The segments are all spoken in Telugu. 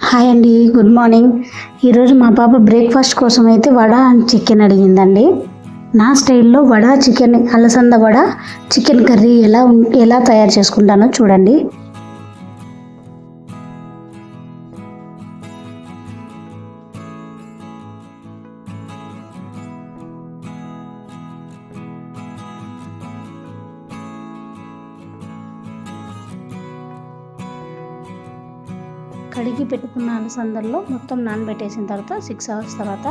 హాయ్ అండి, గుడ్ మార్నింగ్. ఈరోజు మా పాప బ్రేక్ఫాస్ట్ కోసం అయితే వడ అండ్ చికెన్ అడిగిందండి. నా స్టైల్లో వడ చికెన్, అలసంద వడ చికెన్ కర్రీ ఎలా తయారు చేసుకుంటానో చూడండి. కడిగి పెట్టుకున్న అలసందల్లో మొత్తం నానబెట్టేసిన తర్వాత 6 hours తర్వాత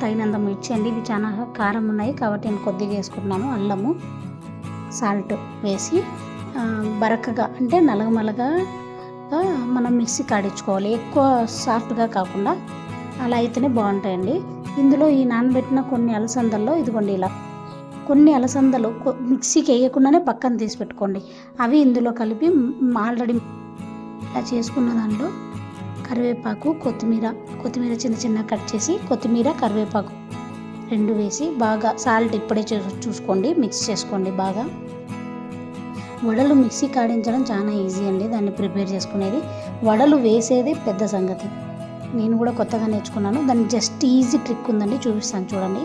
తగినంత మిర్చి అండి. ఇవి చాలా కారం ఉన్నాయి కాబట్టి నేను కొద్దిగా వేసుకుంటున్నాను. అల్లము, సాల్ట్ వేసి బరకగా అంటే నలగమలగా మనం మిక్సీ కాడించుకోవాలి. ఎక్కువ సాఫ్ట్గా కాకుండా అలా అయితేనే బాగుంటాయండి. ఇందులో ఈ నానబెట్టిన కొన్ని అలసందల్లో ఇదిగోండి ఇలా కొన్ని అలసందలు మిక్సీకి వేయకుండానే పక్కన తీసి పెట్టుకోండి. అవి ఇందులో కలిపి ఆల్రెడీ ఇలా చేసుకున్న దాంట్లో కరివేపాకు, కొత్తిమీర చిన్న కట్ చేసి కొత్తిమీర, కరివేపాకు 2 వేసి బాగా సాల్ట్ ఇప్పుడే చూసుకోండి, మిక్స్ చేసుకోండి బాగా. వడలు మిక్సీ కాడించడం చాలా ఈజీ అండి, దాన్ని ప్రిపేర్ చేసుకునేది. వడలు వేసేది పెద్ద సంగతి. నేను కూడా కొత్తగా నేర్చుకున్నాను. దాన్ని జస్ట్ ఈజీ ట్రిక్ ఉందండి, చూపిస్తాను చూడండి.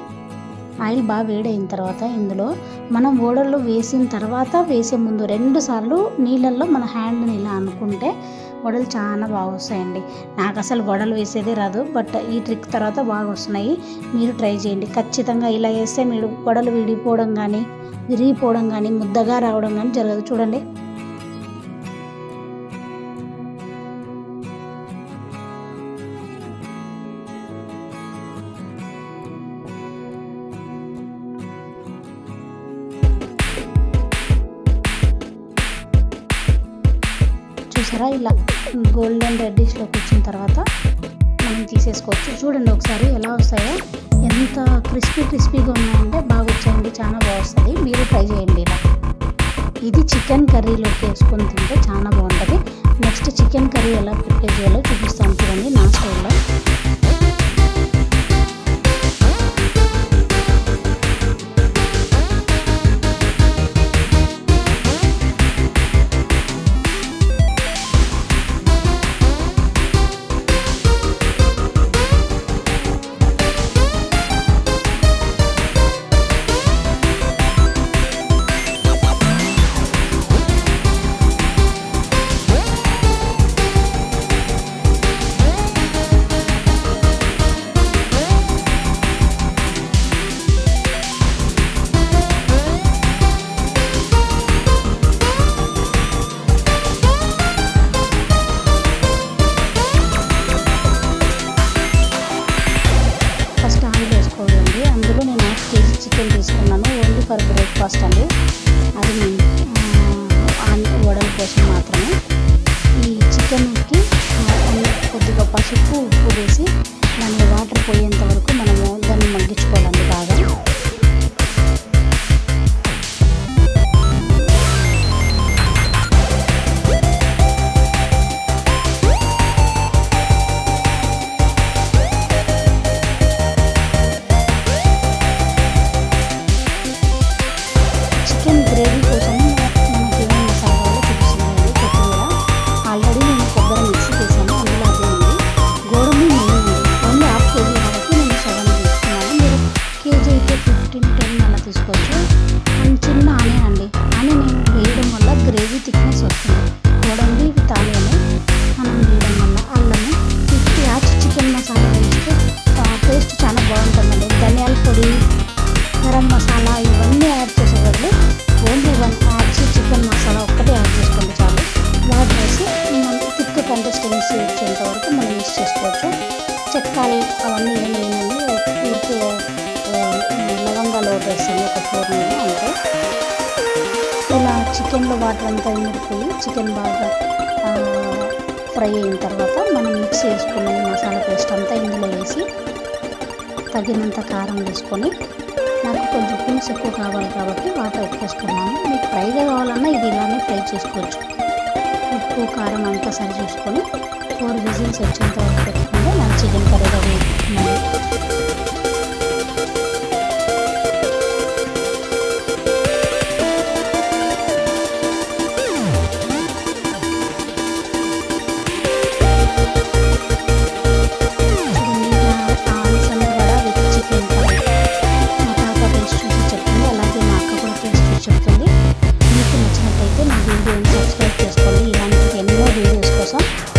ఆయిల్ బాగా వేడైన తర్వాత ఇందులో మనం వడలు వేసిన తర్వాత వేసే ముందు 2 సార్లు నీళ్ళల్లో మన హ్యాండ్ని ఇలా అనుకుంటే వడలు చాలా బాగా వస్తాయండి. నాకు అసలు వడలు వేసేదే రాదు, బట్ ఈ ట్రిక్ తర్వాత బాగా వస్తున్నాయి. మీరు ట్రై చేయండి ఖచ్చితంగా. ఇలా వేస్తే మీరు వడలు విడిపోవడం కానీ, విరిగిపోవడం కానీ, ముద్దగా రావడం కానీ జరగదు. చూడండి చూసారా, ఇలా గోల్డెన్ రెడ్డిష్లోకి వచ్చిన తర్వాత మనం తీసేసుకోవచ్చు. చూడండి ఒకసారి ఎలా వస్తాయో, ఎంత క్రిస్పీగా ఉన్నాయంటే బాగా వచ్చాయండి, చాలా బాగా వస్తుంది. మీరు ట్రై చేయండి ఇలా. ఇది చికెన్ కర్రీలోకి వేసుకొని తింటే చాలా బాగుంటుంది. నెక్స్ట్ చికెన్ కర్రీ ఎలా ప్రిపేర్ చేయాలో చూపిస్తాను చూడండి నా స్టైల్లో. అందులో నేను 1/2 kg చికెన్ తీసుకున్నాను, ఓన్లీ ఫర్ బ్రేక్ఫాస్ట్ అండి. అది వడల కోసం మాత్రమే. ఈ చికెన్కి కొద్దిగా పసుపు, ఉప్పు వేసి దాన్ని వాటర్ పోయేంత వరకు మనము దాన్ని మగ్గించుకోవాలండి బాగా. గ్రేవీ కోసం మనకి ఏమేమి మసాలాలు చూపిస్తున్నాయండి. కొత్తిమీర ఆల్రెడీ నేను కొబ్బరి మిక్సీ చేశాను, అందులో అదే ఉంది. గోడమి నెయ్యి ఉంది, ఓన్లీ 1/2 kg కాబట్టి నేను 7 తీసుకున్నాను. మీరు కేజీ అయితే 15-10 అలా తీసుకోవచ్చు. అండ్ చిన్న ఆనియన్ అండి, ఆనియన్ వేయడం వల్ల గ్రేవీ థిక్నెస్ వస్తుంది. గోడంబి విత్ ఆనియన్ మనం వేయడం వల్ల అల్లము యాచి చికెన్ మసాలా వేస్తే టేస్ట్ చాలా బాగుంటుందండి. ధనియాల పొడి, గరం మసాలా ఇవన్నీ యాడ్ చేసే బదులు ఓన్లీ 1 యాడ్చి చికెన్ మసాలా ఒక్కటే యాడ్ చేసుకోండి చాలు. వాటర్ వేసి థిక్ కన్సిస్టెన్సీ వచ్చేంత వరకు మనం మిక్స్ చేసుకోవచ్చు. చెక్కాలి అవన్నీ ఏం లేదండి, ఊరికే లవంగాలు వేస్తాను ఒక 4 అంటే. ఇలా చికెన్లో వాటర్ అంతా ఇమిడిపోయి చికెన్ బాగా ఫ్రై అయిన తర్వాత మనం మిక్స్ చేసుకున్న మసాలా పేస్ట్ అంతా ఇందులో వేసి తగినంత కారం వేసుకొని, నాకు కొంచెం పులుసు ఎక్కువ కావాలి కాబట్టి వాటర్ ఎక్కువ వేసుకున్నాను. మీకు ఫ్రైగా కావాలన్నా ఇది ఇలానే ఫ్రై చేసుకోవచ్చు. ఉప్పు, కారం అంతా సరి చూసుకొని 4 విజిల్స్ వచ్చేంత వరకు పెట్టుకుంటే మన చికెన్ కర్రీ రెడీ అవుతుంది. కోసం